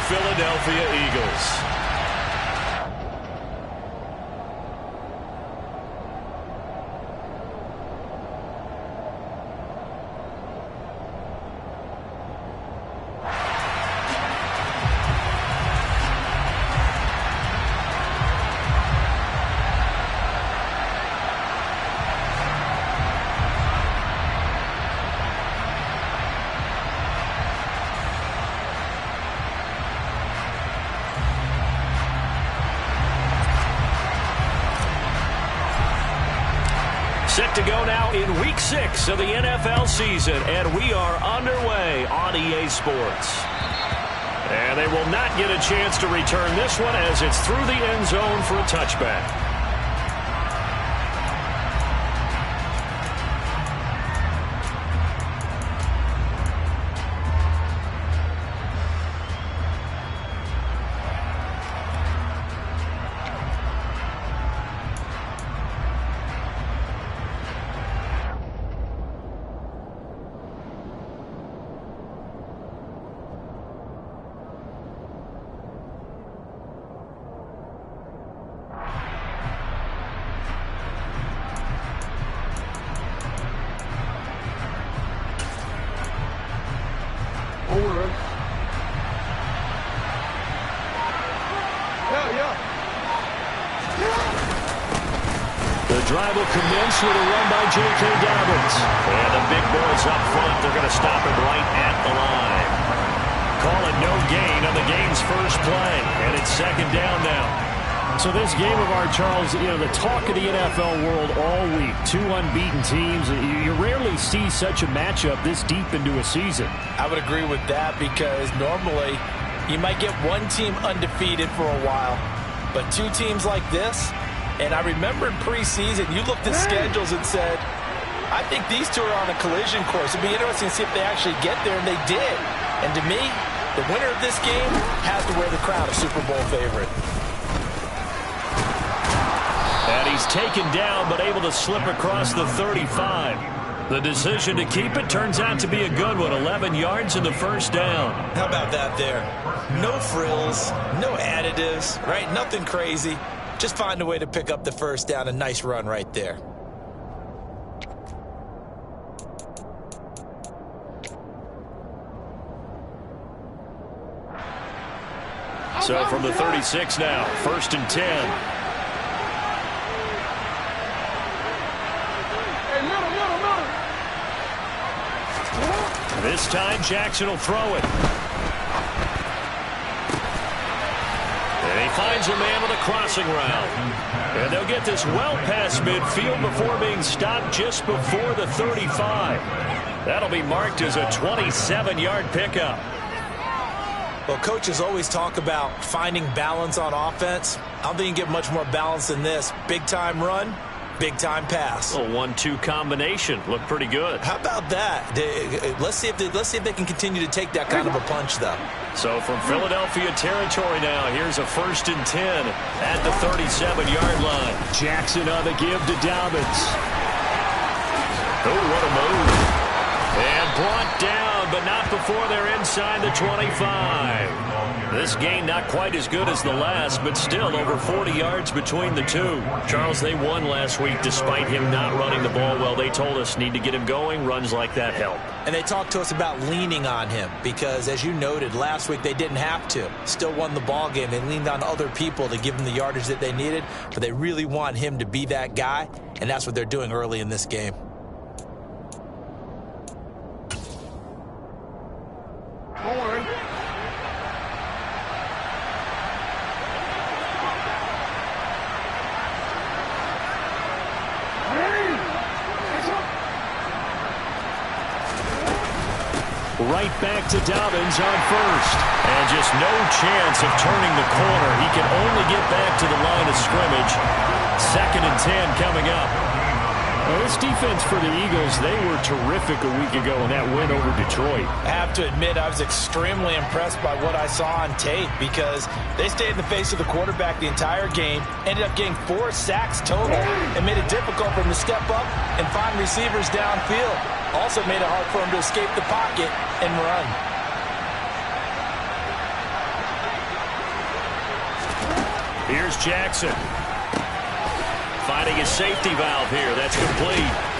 Philadelphia Eagles. Set to go now in Week 6 of the NFL season, and we are underway on EA Sports. And they will not get a chance to return this one as it's through the end zone for a touchback. The drive will commence with a run by J.K. Dobbins. And the big boys up front, they're going to stop him right at the line. Call it no gain on the game's first play. And it's second down now. So this game of ours, Charles, you know, the talk of the NFL world all week. Two unbeaten teams. You rarely see such a matchup this deep into a season. I would agree with that because normally you might get one team undefeated for a while. But two teams like this, and I remember in preseason, you looked at schedules and said, I think these two are on a collision course. It'd be interesting to see if they actually get there, and they did. And to me, the winner of this game has to wear the crown of Super Bowl favorite. And he's taken down, but able to slip across the 35. The decision to keep it turns out to be a good one. 11 yards in the first down. How about that there? No frills, no additives, right? Nothing crazy. Just find a way to pick up the first down. A nice run right there. So from the 36 now, 1st and 10. This time Jackson will throw it. And he finds a man with a crossing route. And they'll get this well past midfield before being stopped just before the 35. That'll be marked as a 27-yard pickup. Well, coaches always talk about finding balance on offense. I don't think you can get much more balance than this. Big-time run, big-time pass. A 1-2 combination. Looked pretty good. How about that? Let's see if they can continue to take that kind of a punch, though. So from Philadelphia territory now, here's a 1st and 10 at the 37-yard line. Jackson on the give to Dobbins. Oh, what a move. And brought down, but not before they're inside the 25. This game not quite as good as the last, but still over 40 yards between the two. Charles, they won last week despite him not running the ball well. They told us need to get him going. Runs like that help. And they talked to us about leaning on him because, as you noted, last week they didn't have to. Still won the ball game. They leaned on other people to give them the yardage that they needed, but they really want him to be that guy, and that's what they're doing early in this game. Right back to Dobbins on 1st. And just no chance of turning the corner. He can only get back to the line of scrimmage. 2nd and 10 coming up. Well, this defense for the Eagles, they were terrific a week ago in that win over Detroit. I have to admit, I was extremely impressed by what I saw on tape because they stayed in the face of the quarterback the entire game, ended up getting 4 sacks total, and made it difficult for him to step up and find receivers downfield. Also made it hard for him to escape the pocket and run. Here's Jackson. Finding a safety valve here. That's complete.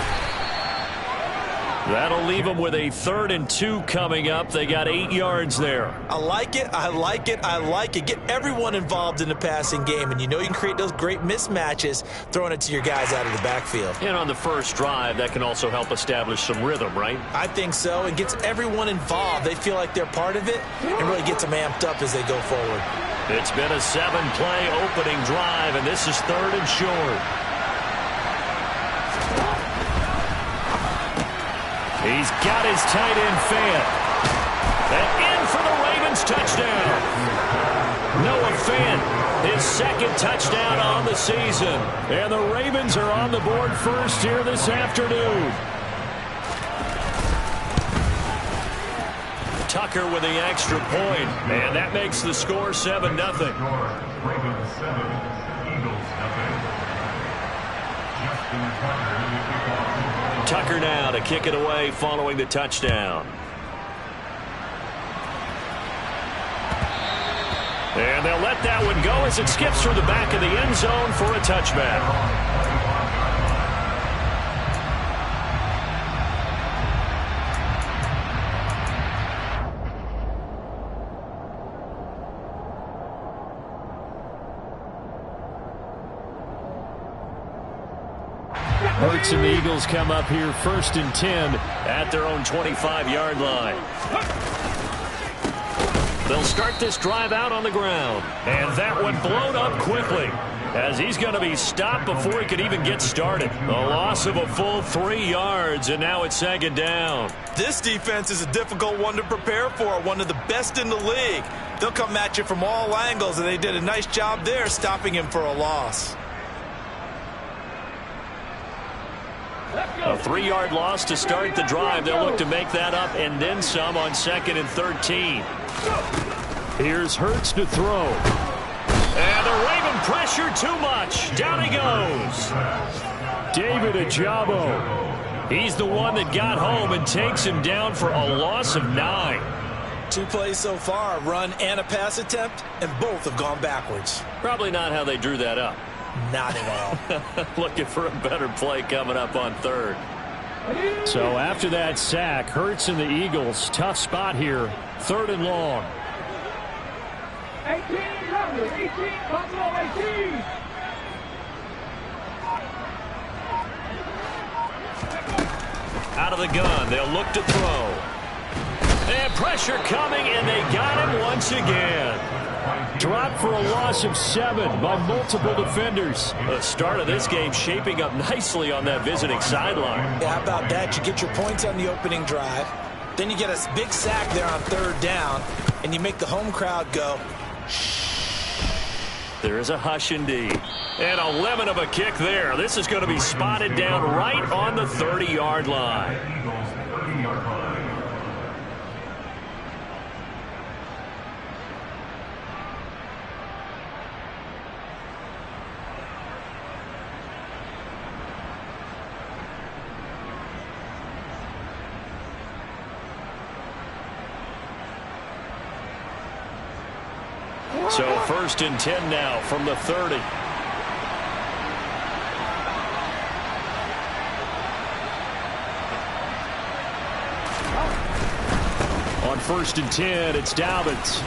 That'll leave them with a 3rd and 2 coming up. They got 8 yards there. I like it. I like it. I like it. Get everyone involved in the passing game, and you know you can create those great mismatches throwing it to your guys out of the backfield. And on the first drive, that can also help establish some rhythm, right? I think so. It gets everyone involved. They feel like they're part of it and really gets them amped up as they go forward. It's been a 7-play opening drive, and this is 3rd and short. He's got his tight end Fant. And in for the Ravens touchdown. Noah Fant, his 2nd touchdown on the season. And the Ravens are on the board first here this afternoon. Tucker with the extra point. And that makes the score 7-0. Ravens 7, Eagles nothing. Justin Tucker now to kick it away following the touchdown. And they'll let that one go as it skips through the back of the end zone for a touchback. Hurts and the Eagles come up here 1st and 10 at their own 25-yard line. They'll start this drive out on the ground. And that one blown up quickly as he's going to be stopped before he could even get started. A loss of a full 3 yards, and now it's 2nd down. This defense is a difficult one to prepare for, one of the best in the league. They'll come at you from all angles, and they did a nice job there stopping him for a loss. A 3-yard loss to start the drive. They'll look to make that up and then some on 2nd and 13. Here's Hurts to throw. And the Raven pressure too much. Down he goes. David Ajabo. He's the one that got home and takes him down for a loss of 9. 2 plays so far, a run and a pass attempt, and both have gone backwards. Probably not how they drew that up. Not at all. Looking for a better play coming up on 3rd. So after that sack, Hurts and the Eagles, tough spot here, 3rd and long. 18, Buffalo 18. Out of the gun, they'll look to throw. And pressure coming, and they got him once again. Dropped for a loss of 7 by multiple defenders. The start of this game shaping up nicely on that visiting sideline. Yeah, how about that? You get your points on the opening drive. Then you get a big sack there on 3rd down, and you make the home crowd go, shh. There is a hush indeed. And a lemon of a kick there. This is going to be spotted down right on the 30-yard line. Eagles 30-yard line. So 1st and 10 now from the 30. On 1st and 10, it's Dobbins.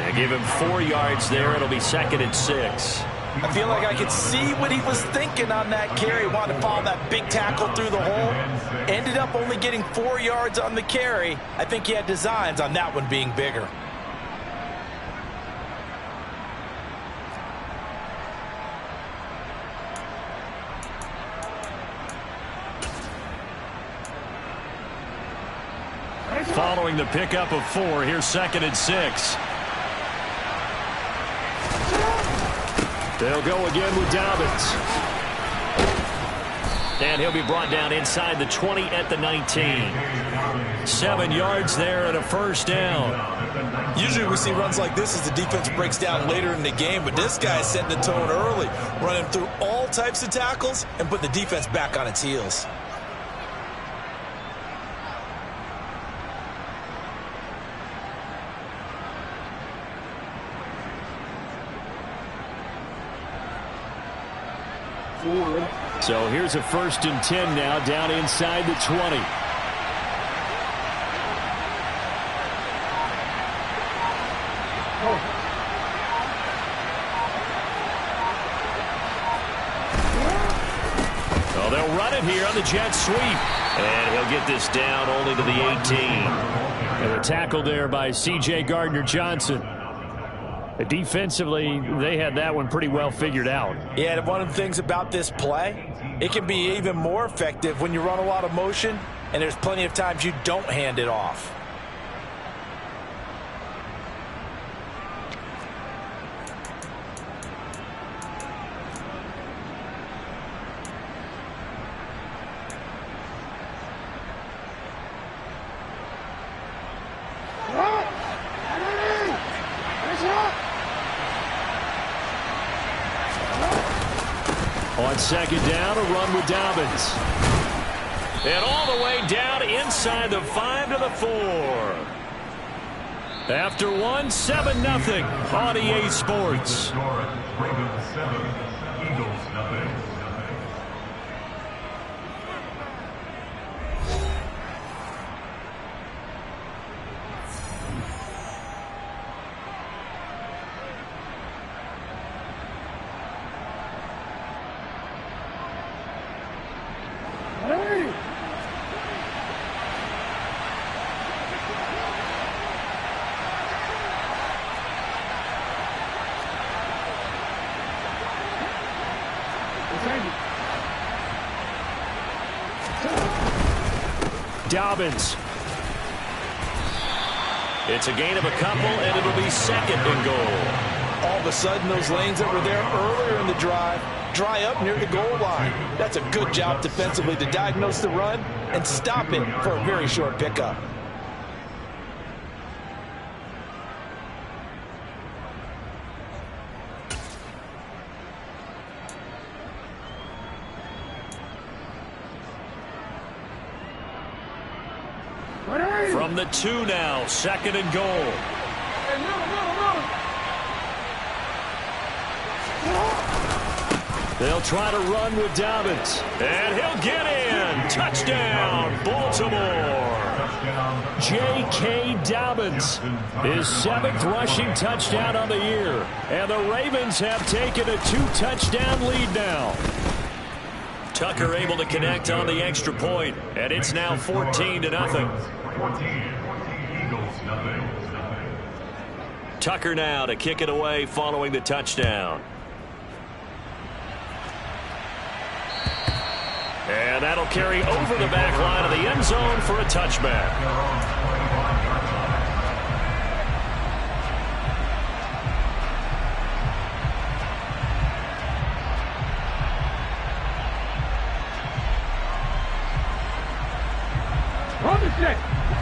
They give him 4 yards there. It'll be 2nd and 6. I feel like I could see what he was thinking on that carry. Wanted to follow that big tackle through the hole. Ended up only getting 4 yards on the carry. I think he had designs on that one being bigger. Following the pickup of 4, here's 2nd and 6. They'll go again with Dobbins. And he'll be brought down inside the 20 at the 19. 7 yards there and a 1st down. Usually we see runs like this as the defense breaks down later in the game, but this guy's setting the tone early, running through all types of tackles and putting the defense back on its heels. So here's a 1st and 10 now, down inside the 20. Well, they'll run it here on the jet sweep. And he'll get this down only to the 18. And a tackle there by C.J. Gardner-Johnson. Defensively, they had that one pretty well figured out. Yeah, and one of the things about this play, it can be even more effective when you run a lot of motion, and there's plenty of times you don't hand it off. On 2nd down, a run with Dobbins. And all the way down inside the 5 to the 4. After one, 7-0 on EA Sports. Ravens 7, Eagles nothing. Dobbins. It's a gain of a couple, and it'll be 2nd and goal. All of a sudden, those lanes that were there earlier in the drive dry up near the goal line. That's a good job defensively to diagnose the run and stop it for a very short pickup. From the 2 now, 2nd and goal. They'll try to run with Dobbins. And he'll get in. Touchdown, Baltimore. J.K. Dobbins, his 7th rushing touchdown on the year. And the Ravens have taken a 2-touchdown lead now. Tucker able to connect on the extra point, and it's now 14-0. 14, Eagles nothing. Tucker now to kick it away following the touchdown. And that'll carry over the back line of the end zone for a touchback.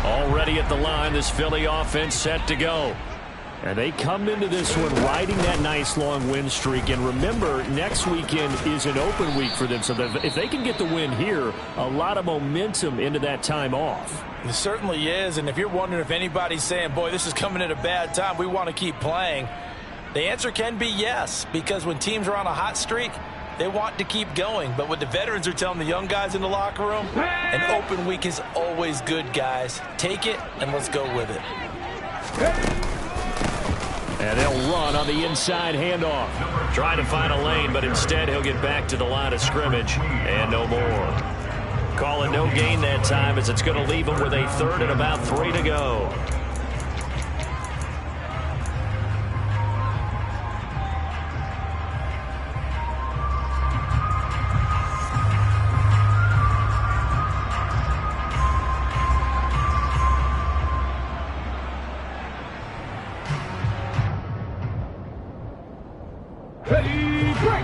Already at the line, this Philly offense set to go. And they come into this one riding that nice long win streak. And remember, next weekend is an open week for them. So if they can get the win here, a lot of momentum into that time off. It certainly is. And if you're wondering if anybody's saying, boy, this is coming at a bad time, we want to keep playing, the answer can be yes. Because when teams are on a hot streak, they want to keep going. But what the veterans are telling the young guys in the locker room, an open week is always good, guys. Take it and let's go with it. And they'll run on the inside handoff. Trying to find a lane, but instead he'll get back to the line of scrimmage. And no more. Calling no gain that time as it's going to leave him with a 3rd and about 3 to go.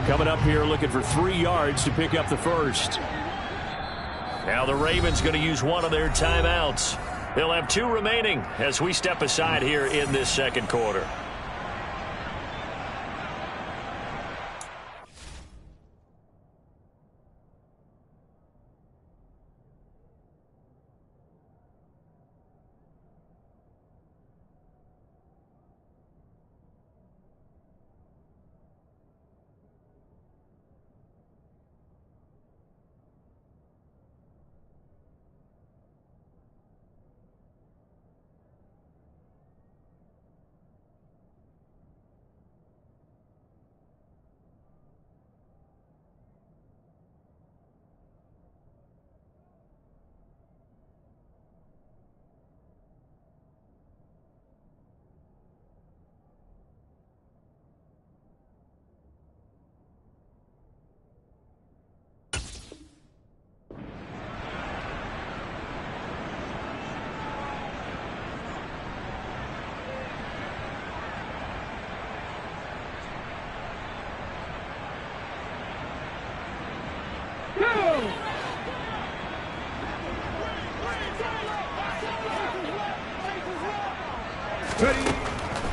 Coming up here looking for 3 yards to pick up the first. Now the Ravens going to use one of their timeouts. They'll have 2 remaining as we step aside here in this second quarter.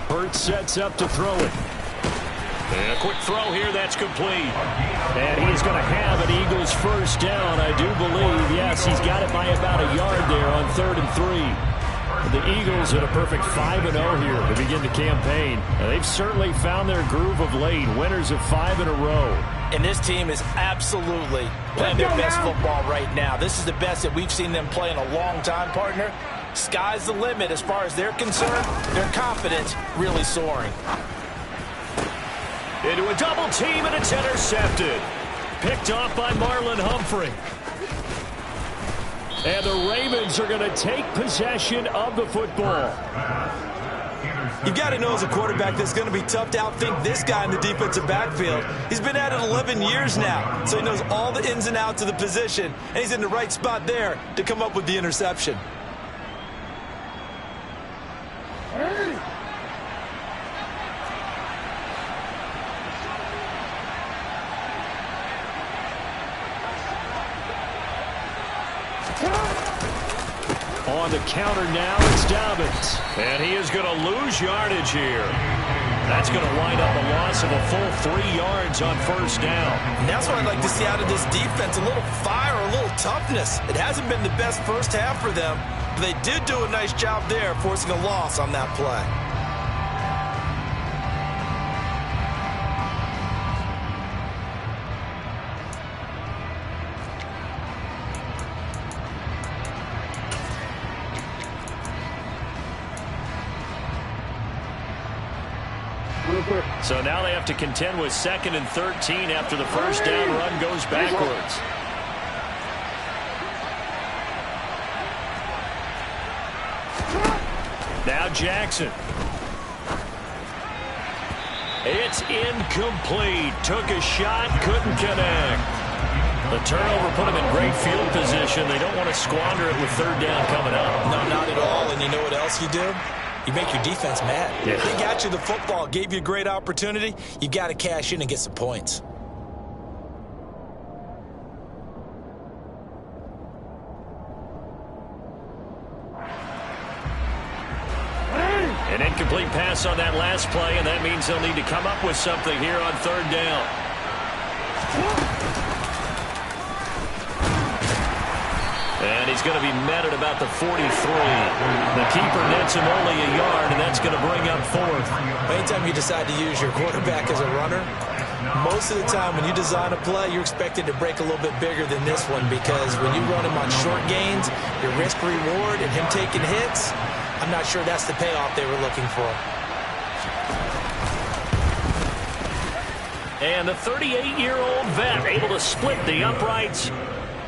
Hurts sets up to throw it. And a quick throw here, that's complete. And he's going to have an Eagles first down, I do believe. Yes, he's got it by about a yard there on 3rd and 3. The Eagles at a perfect 5-0 here to begin the campaign. And they've certainly found their groove of late, winners of 5 in a row. And this team is absolutely playing their best football right now. This is the best that we've seen them play in a long time, partner. Sky's the limit as far as they're concerned. Their confidence really soaring. Into a double team, and it's intercepted. Picked off by Marlon Humphrey. And the Ravens are going to take possession of the football. You've got to know as a quarterback that it's going to be tough to outthink this guy in the defensive backfield. He's been at it 11 years now, so he knows all the ins and outs of the position, and he's in the right spot there to come up with the interception. On the counter now, it's Dobbins. And he is going to lose yardage here. That's going to wind up a loss of a full 3 yards on first down. And that's what I'd like to see out of this defense, a little fire, a little toughness. It hasn't been the best first half for them, but they did do a nice job there forcing a loss on that play. So now they have to contend with 2nd and 13 after the first down run goes backwards. Now Jackson. It's incomplete. Took a shot, couldn't connect. The turnover put them in great field position. They don't want to squander it with 3rd down coming up. No, not at all. And you know what else you do? You make your defense mad. Yeah. They got you the football, gave you a great opportunity. You got to cash in and get some points. An incomplete pass on that last play, and that means they'll need to come up with something here on 3rd down. And he's going to be met at about the 43. The keeper nets him only a yard, and that's going to bring up 4th. Anytime you decide to use your quarterback as a runner, most of the time when you design a play, you're expected to break a little bit bigger than this one, because when you run him on short gains, your risk-reward and him taking hits, I'm not sure that's the payoff they were looking for. And the 38-year-old vet able to split the uprights.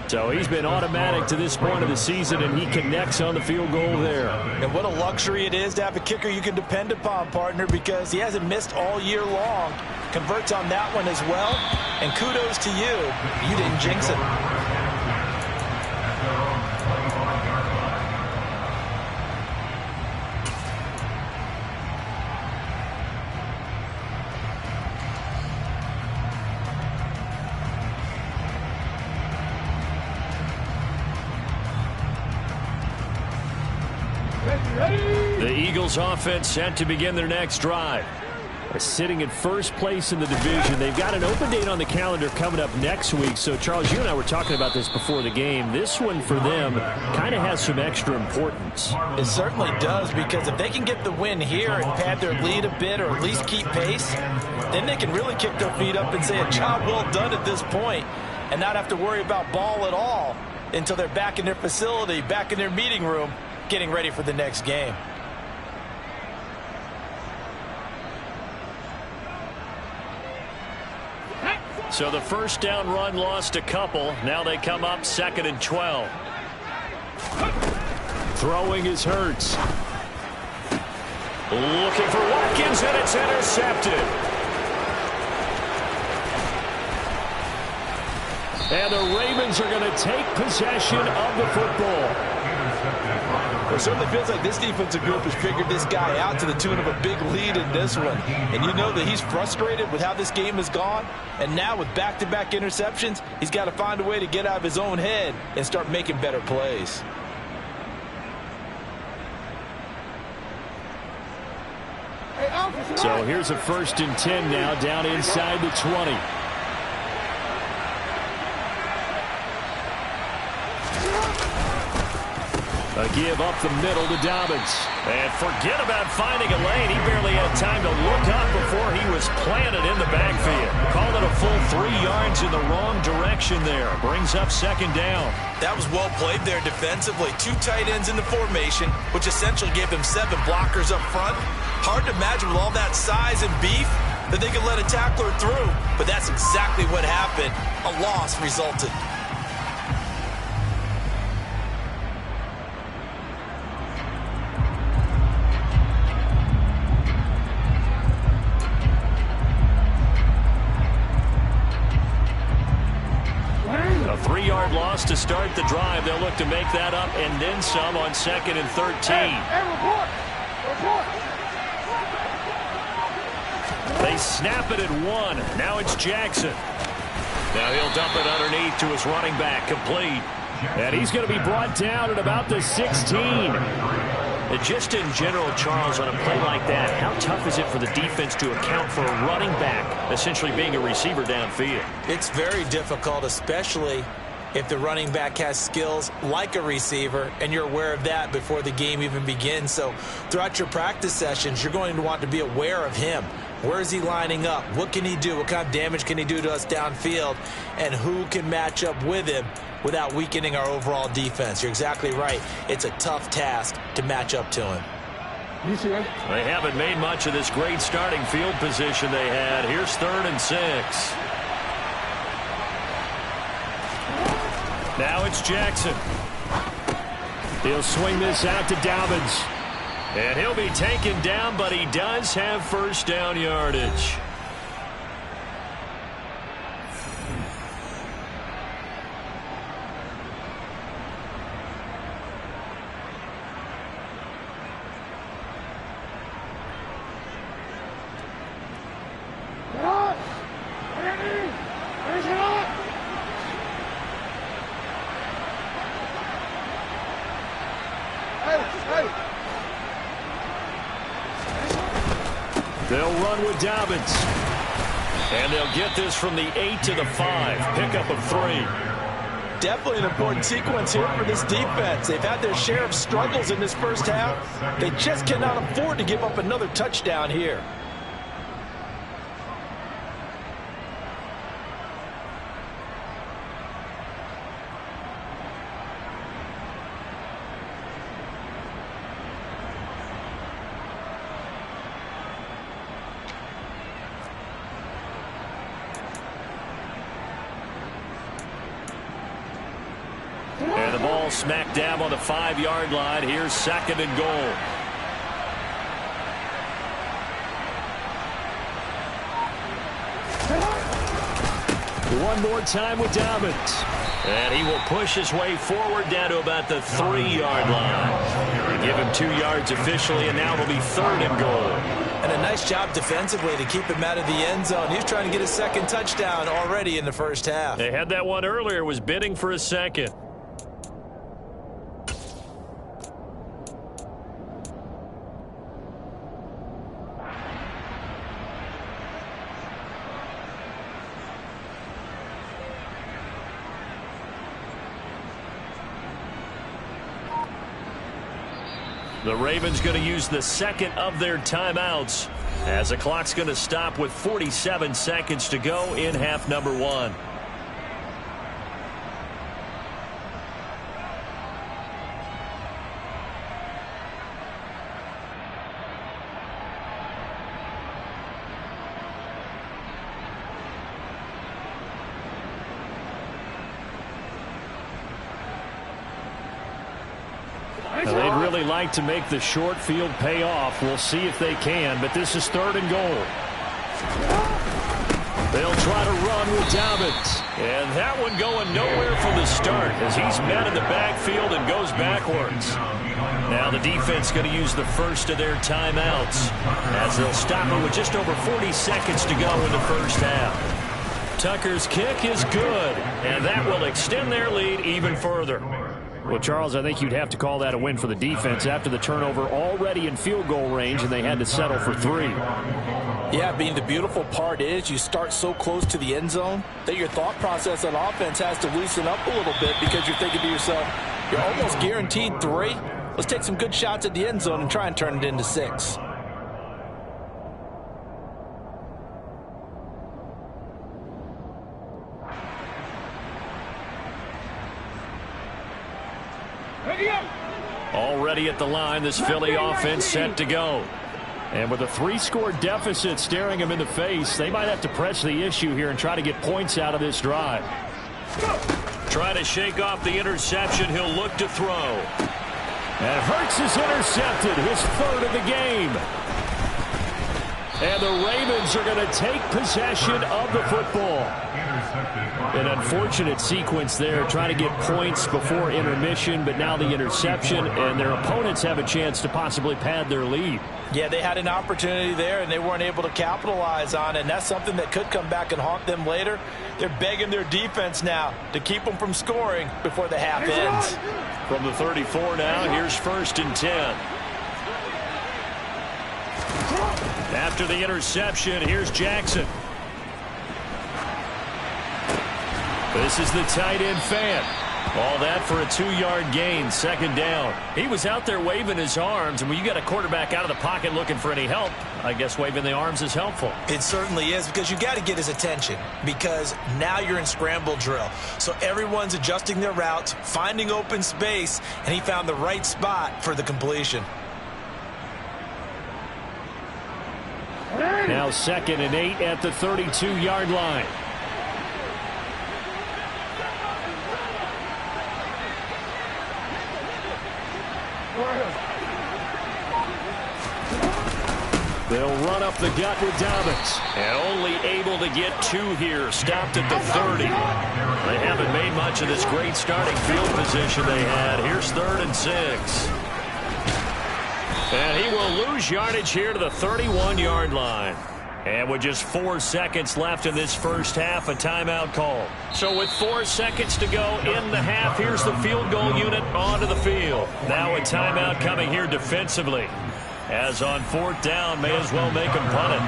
So he's been automatic to this point of the season, and he connects on the field goal there. And what a luxury it is to have a kicker you can depend upon, partner, because he hasn't missed all year long. Converts on that one as well. And kudos to you. You didn't jinx it. The Eagles offense set to begin their next drive. They're sitting in first place in the division. They've got an open date on the calendar coming up next week. So, Charles, you and I were talking about this before the game. This one for them kind of has some extra importance. It certainly does, because if they can get the win here and pad their lead a bit, or at least keep pace, then they can really kick their feet up and say a job well done at this point, and not have to worry about ball at all until they're back in their facility, back in their meeting room, getting ready for the next game. So the first down run lost a couple. Now they come up 2nd and 12. Throwing is Hurts. Looking for Watkins, and it's intercepted. And the Ravens are going to take possession of the football. It certainly feels like this defensive group has figured this guy out to the tune of a big lead in this one. And you know that he's frustrated with how this game has gone. And now with back-to-back interceptions, he's got to find a way to get out of his own head and start making better plays. So here's a 1st and 10 now, down inside the 20. A give up the middle to Dobbins. And forget about finding a lane. He barely had time to look up before he was planted in the backfield. Called it a full 3 yards in the wrong direction there. Brings up 2nd down. That was well played there defensively. 2 tight ends in the formation, which essentially gave them 7 blockers up front. Hard to imagine with all that size and beef that they could let a tackler through. But that's exactly what happened. A loss resulted. A 3-yard loss to start the drive. They'll look to make that up and then some on 2nd and 13. They snap it at 1. Now it's Jackson. Now he'll dump it underneath to his running back, complete. And he's going to be brought down at about the 16. And just in general, Charles, on a play like that, how tough is it for the defense to account for a running back essentially being a receiver downfield? It's very difficult, especially if the running back has skills like a receiver, and you're aware of that before the game even begins. So throughout your practice sessions, you're going to want to be aware of him. Where is he lining up? What can he do? What kind of damage can he do to us downfield? And who can match up with him without weakening our overall defense? You're exactly right. It's a tough task to match up to him. They haven't made much of this great starting field position they had. Here's 3rd and 6. Now it's Jackson. He'll swing this out to Dobbins. And he'll be taken down, but he does have 1st down yardage. They'll run with Dobbins. And they'll get this from the 8 to the 5. Pickup of 3. Definitely an important sequence here for this defense. They've had their share of struggles in this first half. They just cannot afford to give up another touchdown here. And the ball smack dab on the 5-yard line. Here's 2nd and goal. One more time with Dobbins. And he will push his way forward down to about the 3-yard line. They give him 2 yards officially, and now it'll be 3rd and goal. And a nice job defensively to keep him out of the end zone. He's trying to get a 2nd touchdown already in the first half. They had that one earlier, was bidding for a 2nd. The Ravens going to use the 2nd of their timeouts as the clock's going to stop with 47 seconds to go in half number 1. Now, they'd really like to make the short field pay off. We'll see if they can, but this is 3rd and goal. They'll try to run with Dobbins. And that one going nowhere from the start as he's met in the backfield and goes backwards. Now the defense going to use the 1st of their timeouts as they'll stop it with just over 40 seconds to go in the first half. Tucker's kick is good, and that will extend their lead even further. Well, Charles, I think you'd have to call that a win for the defense after the turnover already in field goal range, and they had to settle for 3. Yeah, being the beautiful part is you start so close to the end zone that your thought process on offense has to loosen up a little bit because you're thinking to yourself, you're almost guaranteed 3. Let's take some good shots at the end zone and try and turn it into 6. Already at the line, this Philly offense set to go. And with a 3-score deficit staring them in the face, they might have to press the issue here and try to get points out of this drive. Try to shake off the interception. He'll look to throw. And Hurts is intercepted, his 3rd of the game. And the Ravens are going to take possession of the football. An unfortunate sequence there, trying to get points before intermission, but now the interception, and their opponents have a chance to possibly pad their lead. Yeah, they had an opportunity there, and they weren't able to capitalize on it, and that's something that could come back and haunt them later. They're begging their defense now to keep them from scoring before the half ends. From the 34 now, here's 1st and 10. After the interception, here's Jackson. This is the tight end fan. All that for a 2-yard gain, 2nd down. He was out there waving his arms, and when you got a quarterback out of the pocket looking for any help, I guess waving the arms is helpful. It certainly is, because you got to get his attention, because now you're in scramble drill. So everyone's adjusting their routes, finding open space, and he found the right spot for the completion. Now 2nd and 8 at the 32-yard line. They'll run up the gut with Dobbins. And only able to get 2 here. Stopped at the 30. They haven't made much of this great starting field position they had. Here's 3rd and 6. And he will lose yardage here to the 31-yard line. And with just 4 seconds left in this first half, a timeout call. So with 4 seconds to go in the half, here's the field goal unit onto the field. Now a timeout coming here defensively. As on 4th down, may as well make him punt it.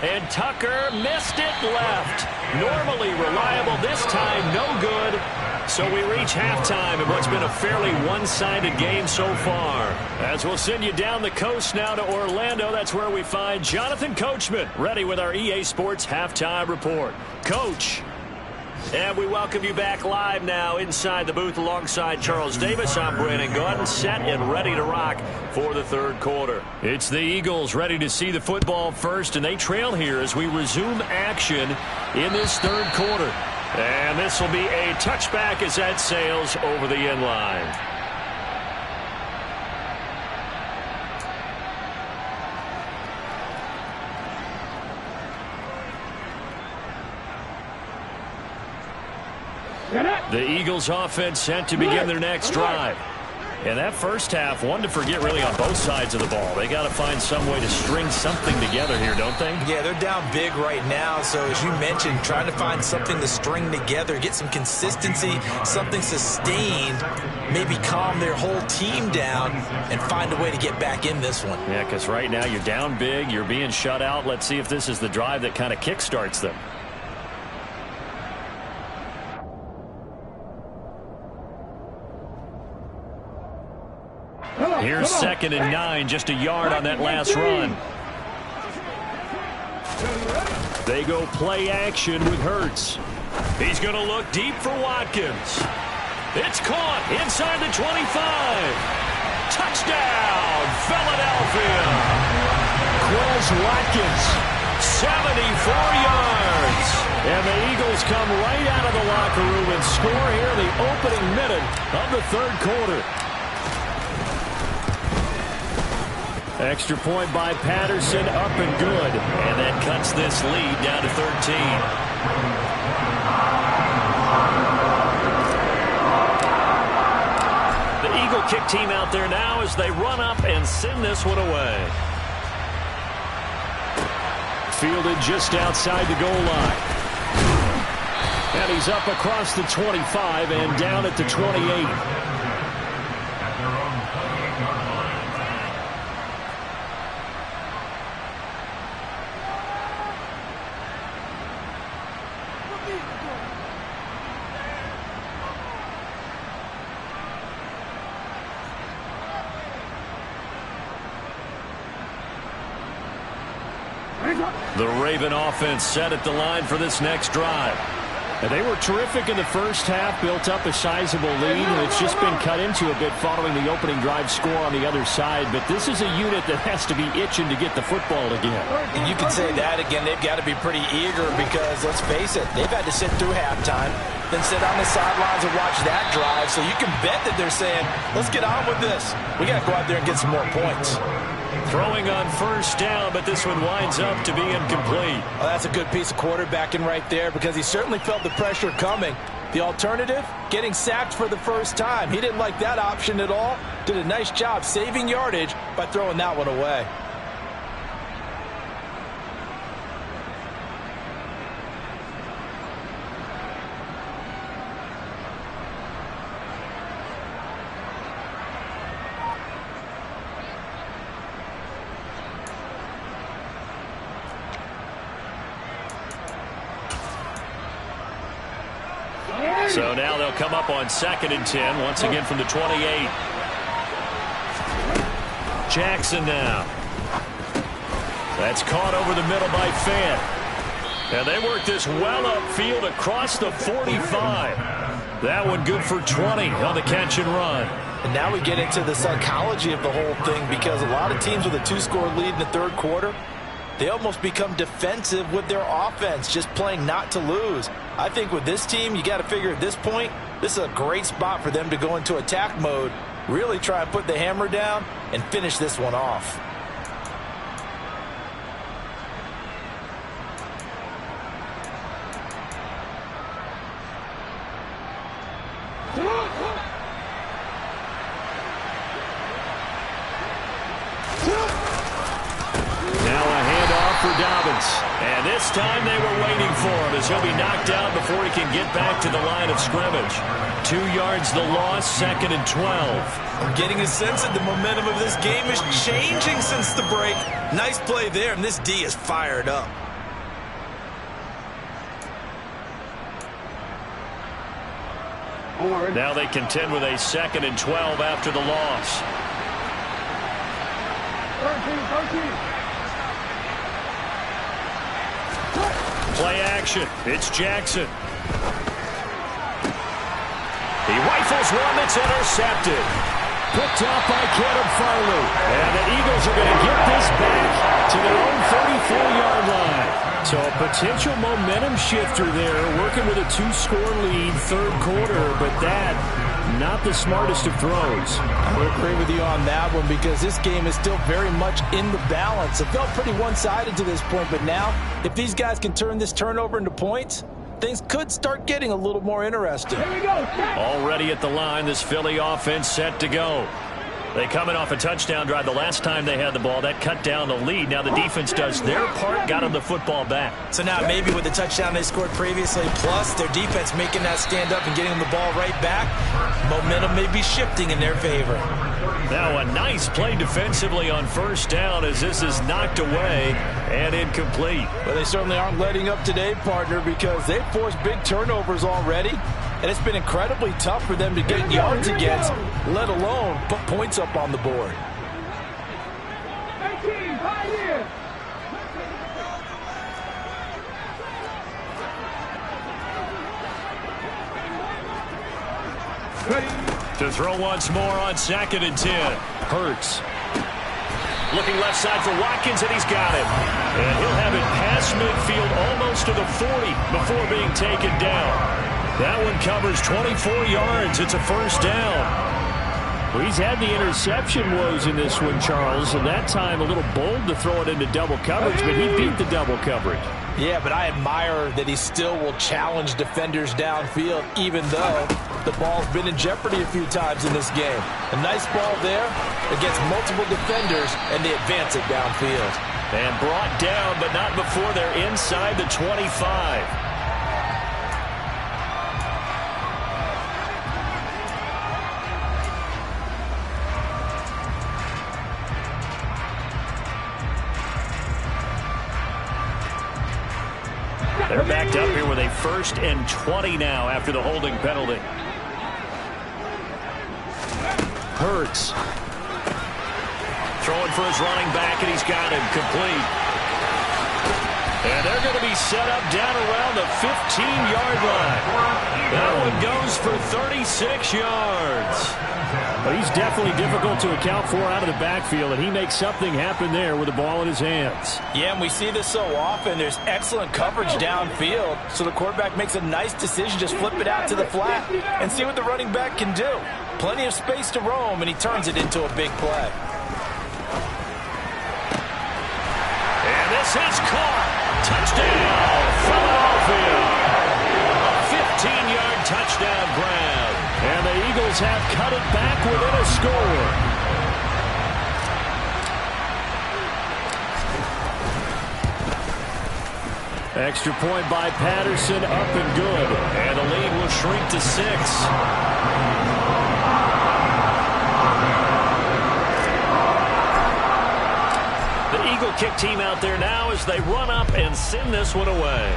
And Tucker missed it left. Normally reliable, this time no good. So we reach halftime in what's been a fairly one-sided game so far. As we'll send you down the coast now to Orlando, that's where we find Jonathan Coachman ready with our EA Sports Halftime Report. Coach. And we welcome you back live now inside the booth alongside Charles Davis. I'm Brandon Gordon, set and ready to rock for the 3rd quarter. It's the Eagles ready to see the football first, and they trail here as we resume action in this 3rd quarter. And this will be a touchback as that sails over the end line. The Eagles offense set to begin their next drive. And that first half, one to forget really on both sides of the ball. They got to find some way to string something together here, don't they? Yeah, they're down big right now. So as you mentioned, trying to find something to string together, get some consistency, something sustained, maybe calm their whole team down and find a way to get back in this one. Yeah, because right now you're down big, you're being shut out. Let's see if this is the drive that kind of kickstarts them. Here's 2nd and 9, just a yard on that last run. They go play action with Hurts. He's going to look deep for Watkins. It's caught inside the 25. Touchdown, Philadelphia. Quez Watkins, 74 yards. And the Eagles come right out of the locker room and score here in the opening minute of the 3rd quarter. Extra point by Patterson, up and good. And that cuts this lead down to 13. The Eagle kick team out there now as they run up and send this one away. fielded just outside the goal line. And he's up across the 25 and down at the 28. At their own 28-yard line. The Raven offense set at the line for this next drive. And they were terrific in the first half, built up a sizable lead, and it's just been cut into a bit following the opening drive score on the other side. But this is a unit that has to be itching to get the football again. And you can say that again. They've got to be pretty eager because, let's face it, they've had to sit through halftime, then sit on the sidelines and watch that drive. So you can bet that they're saying, let's get on with this. We got to go out there and get some more points. Throwing on first down, but this one winds up to be incomplete. Well, that's a good piece of quarterbacking right there because he certainly felt the pressure coming. The alternative, getting sacked for the first time. He didn't like that option at all. Did a nice job saving yardage by throwing that one away. So now they'll come up on 2nd and 10, once again from the 28. Jackson now. That's caught over the middle by Fant. And they work this well upfield across the 45. That one good for 20 on the catch and run. And now we get into the psychology of the whole thing because a lot of teams with a 2-score lead in the third quarter, they almost become defensive with their offense, just playing not to lose. I think with this team, you got to figure at this point, this is a great spot for them to go into attack mode, really try and put the hammer down and finish this one off. And this time they were waiting for him as he'll be knocked down before he can get back to the line of scrimmage. 2 yards the loss, 2nd and 12. I'm getting a sense that the momentum of this game is changing since the break. Nice play there, and this D is fired up. Now they contend with a 2nd and 12 after the loss. 13. Play action. It's Jackson. He rifles one that's intercepted. Picked off by Caleb Farley. And the Eagles are going to get this back to their own 34-yard line. So a potential momentum shifter there, working with a 2-score lead, third quarter, but that, not the smartest of throws. I would agree with you on that one because this game is still very much in the balance. It felt pretty one-sided to this point, but now, if these guys can turn this turnover into points, things could start getting a little more interesting. Here we go. Already at the line, this Philly offense set to go. They coming off a touchdown drive the last time they had the ball. That cut down the lead. Now the defense does their part, got them the football back. So now maybe with the touchdown they scored previously, plus their defense making that stand up and getting them the ball right back, momentum may be shifting in their favor. Now a nice play defensively on first down as this is knocked away and incomplete. Well, they certainly aren't letting up today, partner, because they've forced big turnovers already. And it's been incredibly tough for them to get yards against, let alone put points up on the board. 18, Pioneer. To throw once more on 2nd and 10. Hurts. Looking left side for Watkins, and he's got it. And he'll have it past midfield almost to the 40 before being taken down. That one covers 24 yards. It's a first down. Well, he's had the interception woes in this one, Charles, and that time a little bold to throw it into double coverage, but he beat the double coverage. Yeah, but I admire that he still will challenge defenders downfield, even though the ball's been in jeopardy a few times in this game. A nice ball there against multiple defenders, and they advance it downfield. And brought down, but not before they're inside the 25. They're backed up here with a 1st and 20 now after the holding penalty. Hurts. Throwing for his running back, and he's got him complete. And they're going to be set up down around the 15-yard line. That one goes for 36 yards. But he's definitely difficult to account for out of the backfield, and he makes something happen there with the ball in his hands. Yeah, and we see this so often. There's excellent coverage downfield, so the quarterback makes a nice decision. Just flip it out to the flat and see what the running back can do. Plenty of space to roam, and he turns it into a big play. And this is caught. Touchdown, Philadelphia. A 15-yard touchdown grab. And the Eagles have cut it back within a score. Extra point by Patterson, up and good. And the lead will shrink to 6. The Eagle kick team out there now as they run up and send this one away.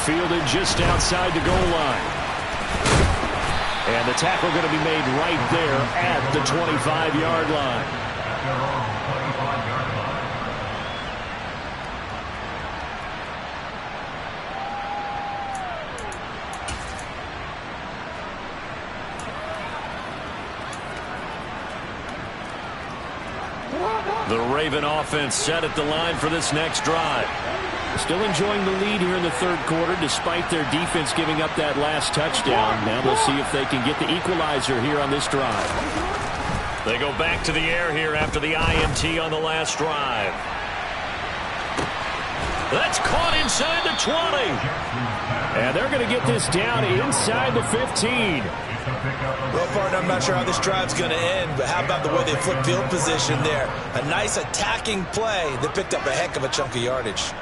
Fielded just outside the goal line. And the tackle going to be made right there at the 25-yard line. The Raven offense set at the line for this next drive. Still enjoying the lead here in the 3rd quarter despite their defense giving up that last touchdown. Now they'll see if they can get the equalizer here on this drive. They go back to the air here after the INT on the last drive. That's caught inside the 20. And they're going to get this down inside the 15. Well, partner, I'm not sure how this drive's going to end, but how about the way they flip field position there? A nice attacking play that picked up a heck of a chunk of yardage.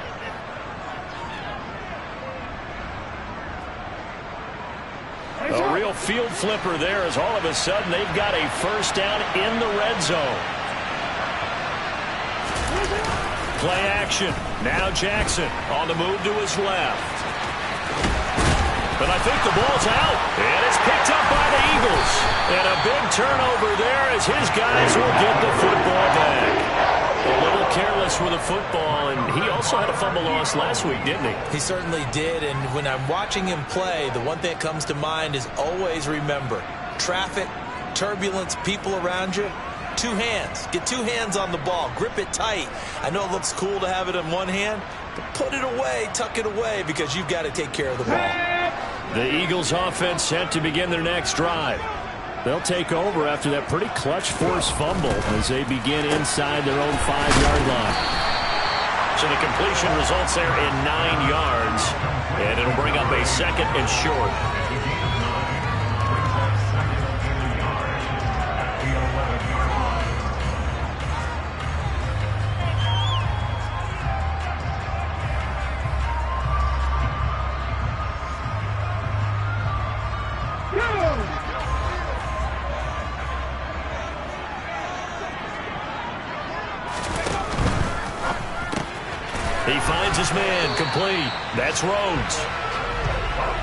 A real field flipper there as all of a sudden they've got a 1st down in the red zone. Play action. Now Jackson on the move to his left. But I think the ball's out. And it's picked up by the Eagles. And a big turnover there as his guys will get the football back. A little careless with the football, and he also had a fumble loss last week, didn't he? He certainly did, and when I'm watching him play, the one thing that comes to mind is always remember, traffic, turbulence, people around you, 2 hands. Get 2 hands on the ball. Grip it tight. I know it looks cool to have it in one hand, but put it away, tuck it away, because you've got to take care of the ball. The Eagles offense set to begin their next drive. They'll take over after that pretty clutch forced fumble as they begin inside their own 5-yard line. So the completion results there in 9 yards, and it'll bring up a 2nd and short. He finds his man, complete. That's Rhodes.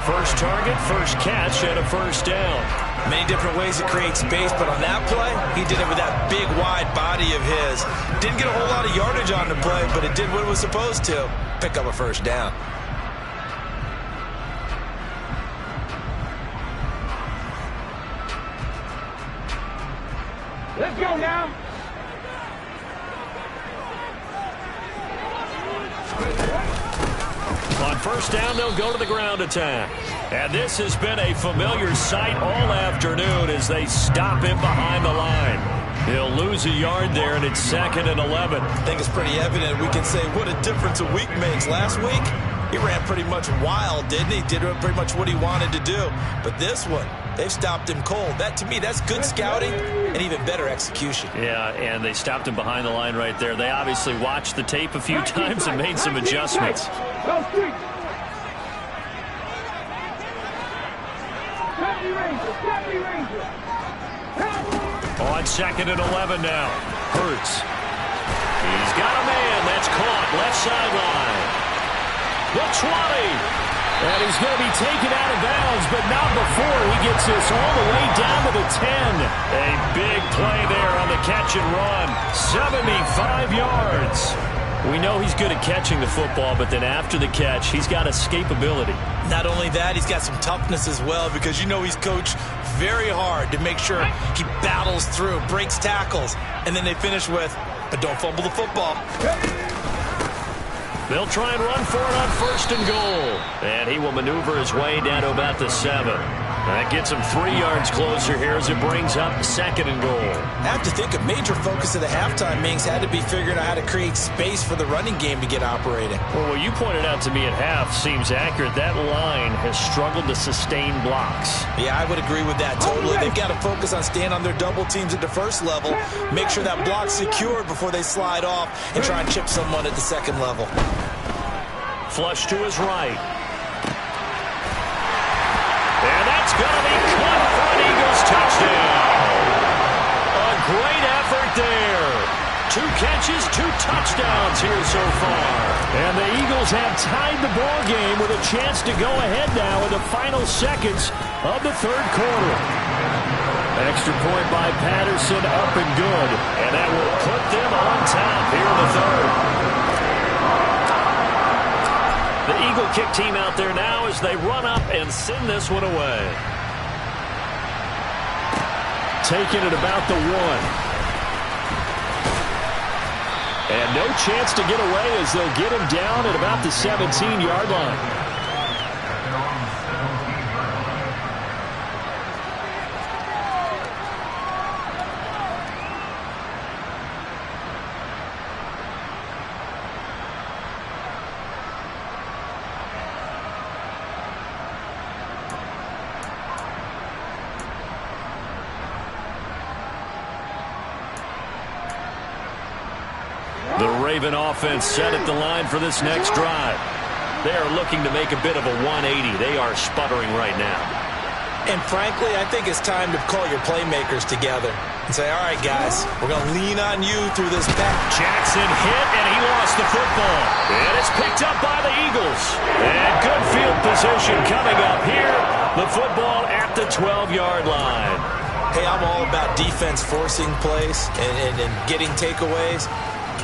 First target, first catch, and a 1st down. Many different ways to create space, but on that play, he did it with that big, wide body of his. Didn't get a whole lot of yardage on the play, but it did what it was supposed to. Pick up a 1st down. Let's go now. On 1st down, they'll go to the ground attack. And this has been a familiar sight all afternoon as they stop him behind the line. He'll lose a yard there, and it's 2nd and 11. I think it's pretty evident. We can say what a difference a week makes. Last week, he ran pretty much wild, didn't he? Did pretty much what he wanted to do. But this one, They've stopped him cold. That, to me, that's good scouting and even better execution. Yeah, and they stopped him behind the line right there. They obviously watched the tape a few times and made some adjustments. On 2nd and 11 now. Hurts. He's got a man. That's caught. Left sideline. The 20. And he's going to be taken out of bounds, but not before he gets this all the way down to the 10. A big play there on the catch and run. 75 yards. We know he's good at catching the football, but then after the catch, he's got escapability. Not only that, he's got some toughness as well, because you know he's coached very hard to make sure he battles through, breaks tackles, and then they finish with, but don't fumble the football. They'll try and run for it on 1st and goal. And he will maneuver his way down to about the 7. That gets him 3 yards closer here as it brings up 2nd and goal. I have to think a major focus of the halftime, Mings, had to be figuring out how to create space for the running game to get operating. Well, what you pointed out to me at half seems accurate. That line has struggled to sustain blocks. Yeah, I would agree with that totally. They've got to focus on staying on their double teams at the first level, make sure that block's secured before they slide off and try and chip someone at the 2nd level. Flush to his right. And that's going to be caught for an Eagles touchdown. A great effort there. 2 catches, 2 touchdowns here so far. And the Eagles have tied the ball game with a chance to go ahead now in the final seconds of the 3rd quarter. Extra point by Patterson, up and good. And that will put them on top here in the 3rd. The Eagle kick team out there now as they run up and send this one away. Taking it about the 1. And no chance to get away as they'll get him down at about the 17-yard line. The Raven offense set at the line for this next drive. They are looking to make a bit of a 180. They are sputtering right now. And frankly, I think it's time to call your playmakers together and say, all right, guys, we're going to lean on you through this back. Jackson hit, and he lost the football. And it's picked up by the Eagles. And good field position coming up here. The football at the 12-yard line. Hey, I'm all about defense forcing plays and getting takeaways.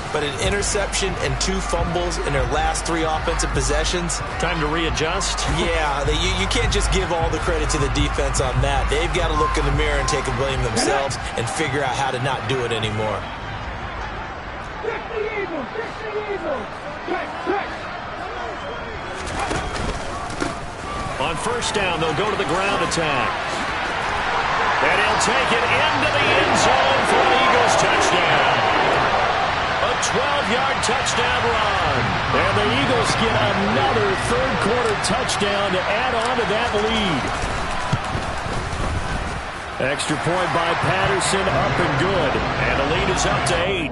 But an interception and 2 fumbles in their last 3 offensive possessions. Time to readjust? Yeah, you can't just give all the credit to the defense on that. They've got to look in the mirror and take a blame themselves and figure out how to not do it anymore. On 1st down, they'll go to the ground attack. And he'll take it into the end zone for an Eagles touchdown. A 12-yard touchdown run. And the Eagles get another 3rd quarter touchdown to add on to that lead. Extra point by Patterson, up and good. And the lead is up to 8.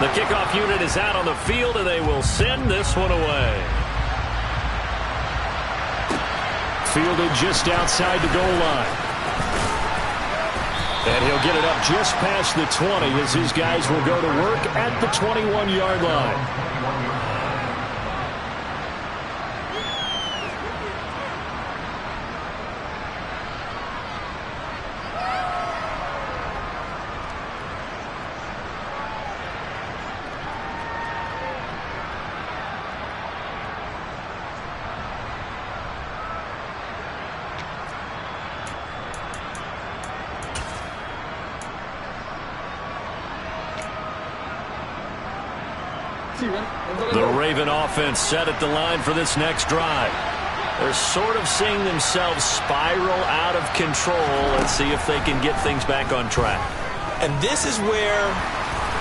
The kickoff unit is out on the field, and they will send this one away. Fielded just outside the goal line. And he'll get it up just past the 20 as his guys will go to work at the 21-yard line. The Raven offense set at the line for this next drive. They're sort of seeing themselves spiral out of control. Let's see if they can get things back on track. And this is where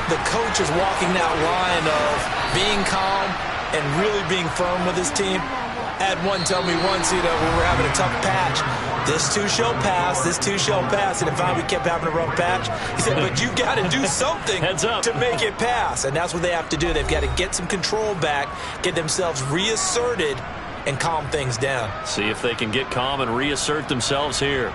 the coach is walking that line of being calm and really being firm with his team. I had one tell me once, when we were having a tough patch, this too shall pass, this too shall pass. And if we kept having a rough patch, he said, but you got to do something to make it pass. And that's what they have to do. They've got to get some control back, get themselves reasserted, and calm things down. See if they can get calm and reassert themselves here.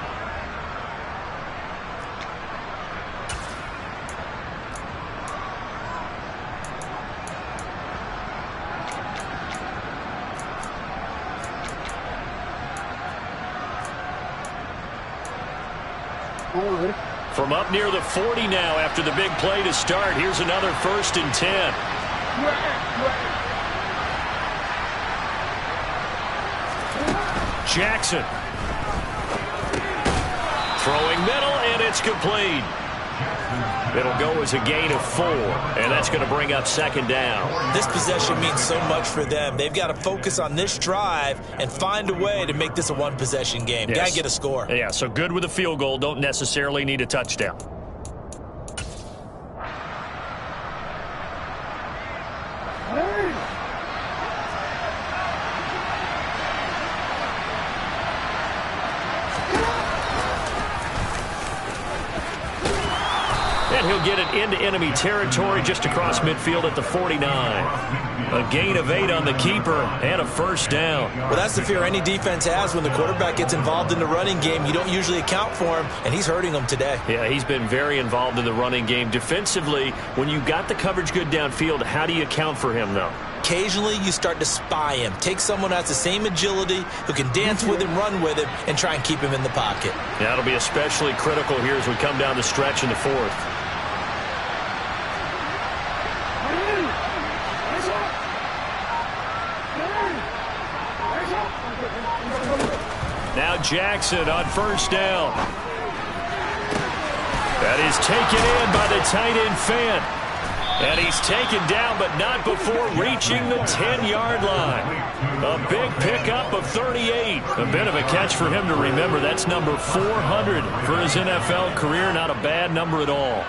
From up near the 40 now after the big play to start. Here's another 1st and 10. Jackson. Throwing middle, and it's complete. It'll go as a gain of 4, and that's going to bring up 2nd down. This possession means so much for them. They've got to focus on this drive and find a way to make this a one-possession game. Yes. Got to get a score. Yeah, so good with a field goal. Don't necessarily need a touchdown. And he'll get it into enemy territory just across midfield at the 49. A gain of 8 on the keeper and a 1st down. Well, that's the fear any defense has when the quarterback gets involved in the running game. You don't usually account for him, and he's hurting them today. Yeah, he's been very involved in the running game. Defensively, when you got the coverage good downfield, how do you account for him, though? Occasionally, you start to spy him. Take someone who has the same agility, who can dance with him, run with him, and try and keep him in the pocket. That'll be especially critical here as we come down the stretch in the 4th. Now Jackson on 1st down. That is taken in by the tight end Fant. And he's taken down, but not before reaching the 10-yard line. A big pickup of 38. A bit of a catch for him to remember. That's number 400 for his NFL career. Not a bad number at all.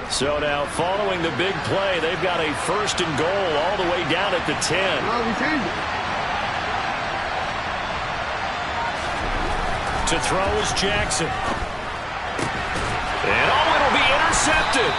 So now, following the big play, they've got a 1st and goal all the way down at the 10. To throw is Jackson. And it'll be intercepted.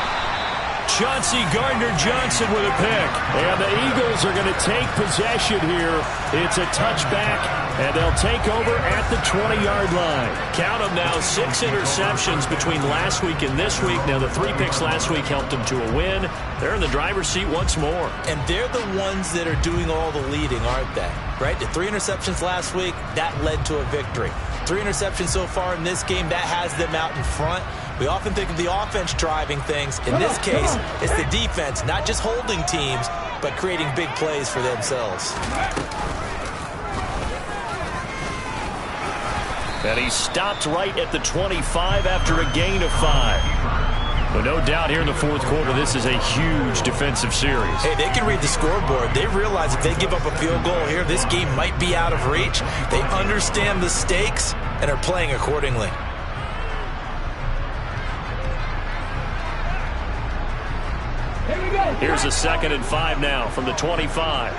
Chauncey Gardner-Johnson with a pick. And the Eagles are going to take possession here. It's a touchback, and they'll take over at the 20-yard line. Count them now, 6 interceptions between last week and this week. Now, the 3 picks last week helped them to a win. They're in the driver's seat once more. And they're the ones that are doing all the leading, aren't they? Right? The 3 interceptions last week, that led to a victory. 3 interceptions so far in this game, that has them out in front. We often think of the offense driving things. In this case, it's the defense, not just holding teams, but creating big plays for themselves. And he stopped right at the 25 after a gain of 5. But no doubt here in the 4th quarter, this is a huge defensive series. Hey, they can read the scoreboard. They realize if they give up a field goal here, this game might be out of reach. They understand the stakes and are playing accordingly. Here's a 2nd and 5 now from the 25.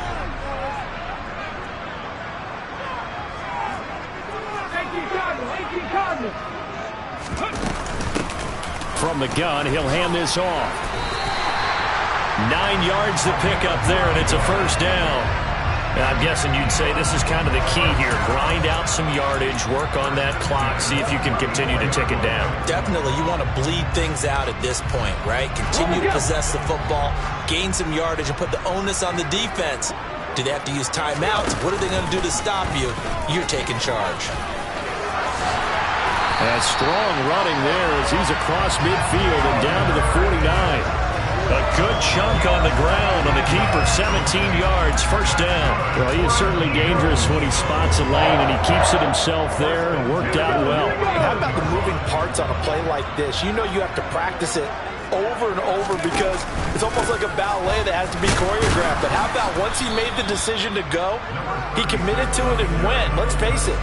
From the gun, he'll hand this off. 9 yards to pick up there, and it's a 1st down. I'm guessing you'd say this is kind of the key here. Grind out some yardage, work on that clock, see if you can continue to tick it down. Definitely, you want to bleed things out at this point, right? Continue to possess the football, gain some yardage, and put the onus on the defense. Do they have to use timeouts? What are they going to do to stop you? You're taking charge. And strong running there as he's across midfield and down to the 49. A good chunk on the ground on the keeper, 17 yards, first down. Well, he is certainly dangerous when he spots a lane, and he keeps it himself there and worked out well. How about the moving parts on a play like this? You know you have to practice it over and over because it's almost like a ballet that has to be choreographed. But how about once he made the decision to go, he committed to it and went. Let's face it,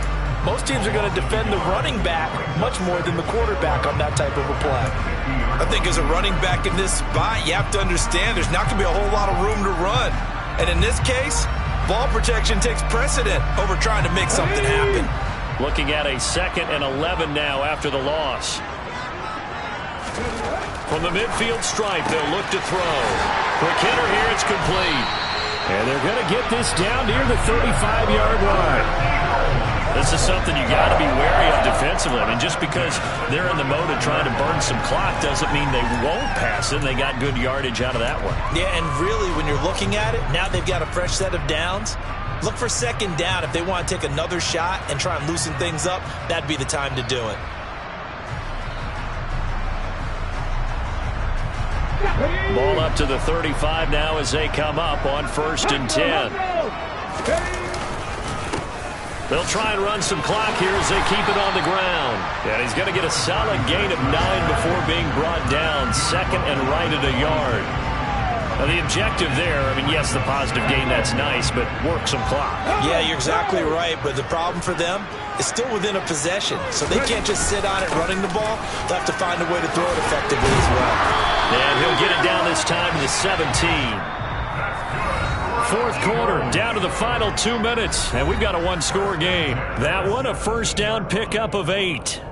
most teams are going to defend the running back much more than the quarterback on that type of a play. I think as a running back in this spot, you have to understand there's not going to be a whole lot of room to run. And in this case, ball protection takes precedent over trying to make something happen. Looking at a 2nd and 11 now after the loss. From the midfield stripe, they'll look to throw. For Kenner here, it's complete. And they're going to get this down near the 35-yard line. This is something you got to be wary of defensively. I mean, just because they're in the mode of trying to burn some clock doesn't mean they won't pass it. They got good yardage out of that one. Yeah, and really, when you're looking at it, now they've got a fresh set of downs. Look for 2nd down. If they want to take another shot and try and loosen things up, that'd be the time to do it. Ball up to the 35 now as they come up on 1st and 10. They'll try and run some clock here as they keep it on the ground. And he's going to get a solid gain of 9 before being brought down. 2nd and right at a yard. Now the objective there, I mean, yes, the positive gain, that's nice, but work some clock. Yeah, you're exactly right, but the problem for them is still within a possession. So they can't just sit on it running the ball. They'll have to find a way to throw it effectively as well. And he'll get it down this time to the 17. 4th quarter, down to the final 2 minutes, and we've got a one-score game. That one, a first down pickup of 8.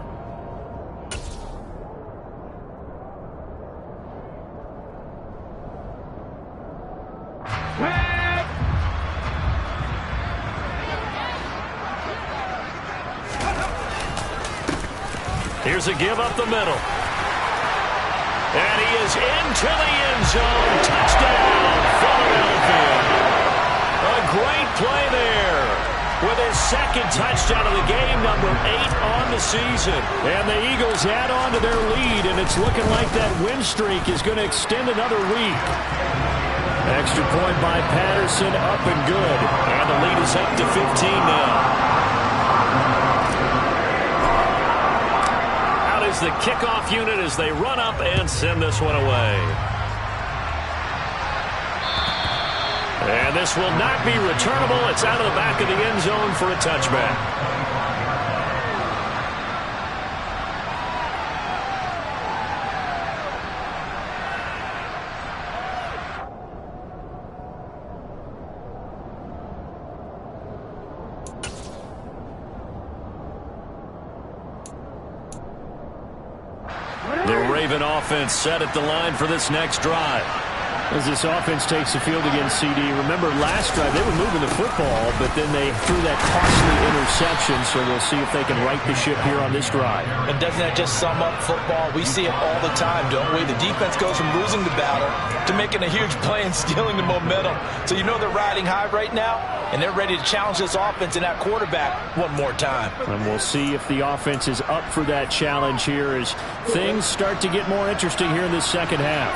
Here's a give up the middle. And he is into the end zone. Touchdown, Philadelphia. A great play there with his 2nd touchdown of the game, number 8 on the season. And the Eagles add on to their lead, and it's looking like that win streak is going to extend another week. Extra point by Patterson, up and good. And the lead is up to 15 now. Is the kickoff unit as they run up and send this one away. And this will not be returnable. It's out of the back of the end zone for a touchback. Offense set at the line for this next drive. As this offense takes the field against CD, remember last drive they were moving the football, but then they threw that costly interception, so we'll see if they can right the ship here on this drive. And doesn't that just sum up football? We see it all the time, don't we? The defense goes from losing the battle to making a huge play and stealing the momentum. So you know they're riding high right now, and they're ready to challenge this offense and that quarterback one more time. And we'll see if the offense is up for that challenge here as things start to get more interesting here in the second half.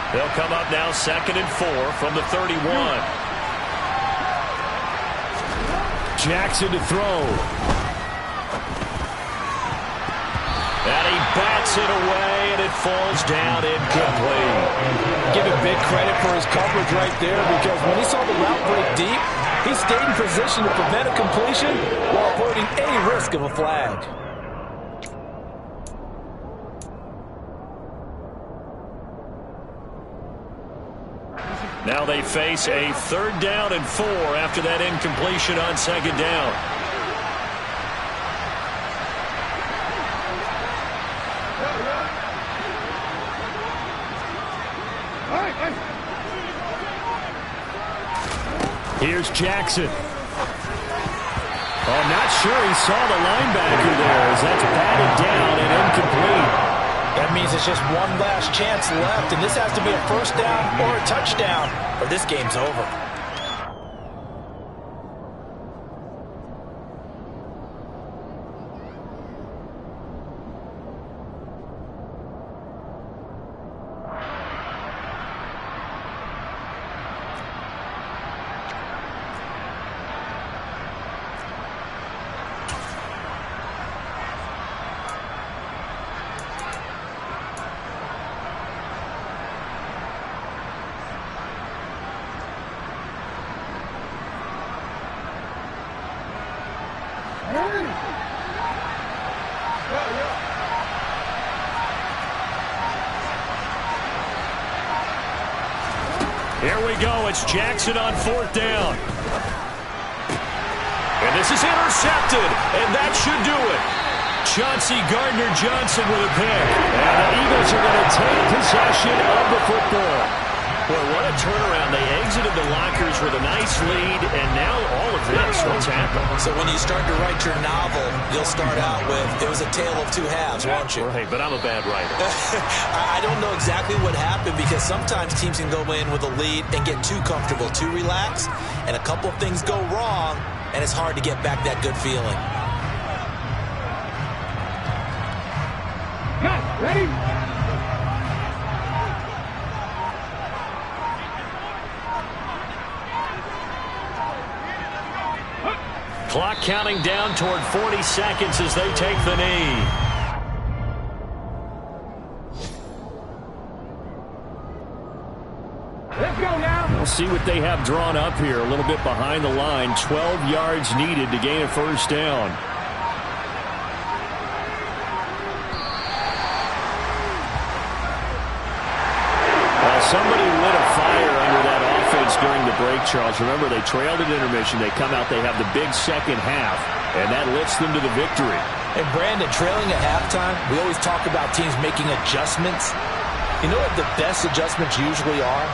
They'll come up now 2nd and 4 from the 31. Jackson to throw. And he bats it away, and it falls down incomplete. Give him big credit for his coverage right there, because when he saw the route break deep, he stayed in position to prevent a completion while avoiding any risk of a flag. Now they face a 3rd down and 4 after that incompletion on 2nd down. Here's Jackson. Oh, not sure he saw the linebacker there as that's batted down and incomplete. That means it's just one last chance left, and this has to be a first down or a touchdown, or this game's over. Here we go. It's Jackson on 4th down. And this is intercepted, and that should do it. Chauncey Gardner-Johnson with a pick. And the Eagles are going to take possession of the football. Boy, what a turnaround. They exited the lockers with a nice lead, and now all of this. What's happened? So when you start to write your novel, you'll start out with, it was a tale of two halves, won't you? Right, but I'm a bad writer. I don't know exactly what happened because sometimes teams can go in with a lead and get too comfortable, too relaxed, and a couple things go wrong, and it's hard to get back that good feeling. Ready? Clock counting down toward 40 seconds as they take the knee. Let's go now. We'll see what they have drawn up here. A little bit behind the line. 12 yards needed to gain a first down. Somebody lit a fire under that offense during the break, Charles. Remember, they trailed at intermission. They come out, they have the big second half, and that lifts them to the victory. And Brandon, trailing at halftime, we always talk about teams making adjustments. You know what the best adjustments usually are?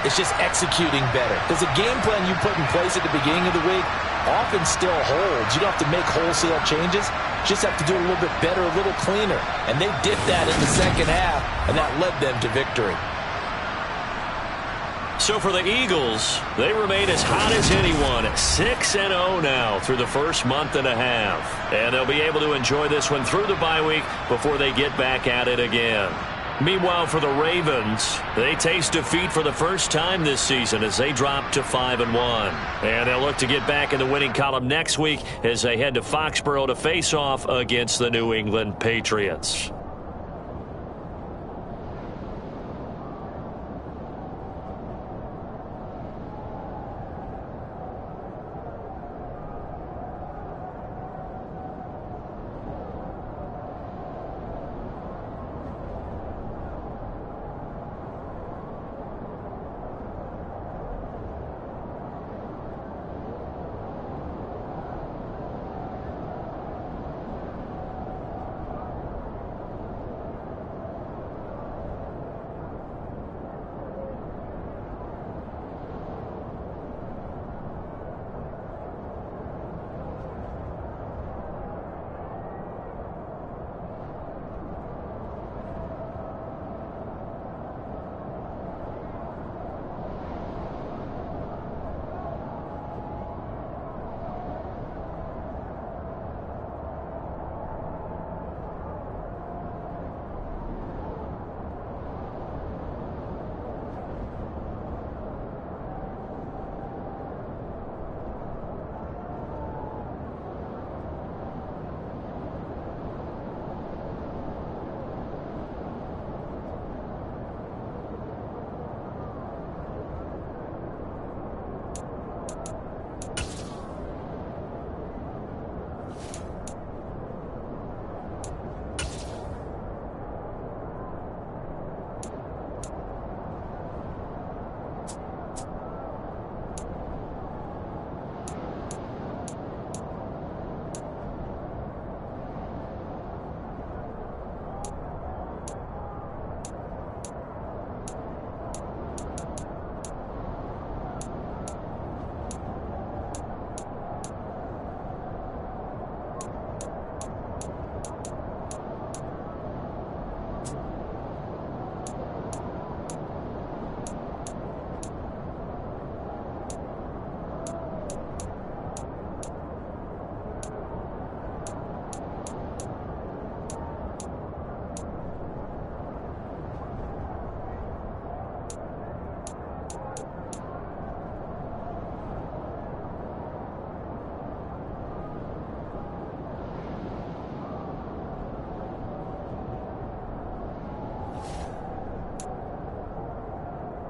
It's just executing better. Because the game plan you put in place at the beginning of the week often still holds. You don't have to make wholesale changes. You just have to do it a little bit better, a little cleaner. And they did that in the second half, and that led them to victory. So for the Eagles, they remain as hot as anyone, 6-0 now through the first month and a half. And they'll be able to enjoy this one through the bye week before they get back at it again. Meanwhile, for the Ravens, they taste defeat for the first time this season as they drop to 5-1. And they'll look to get back in the winning column next week as they head to Foxborough to face off against the New England Patriots.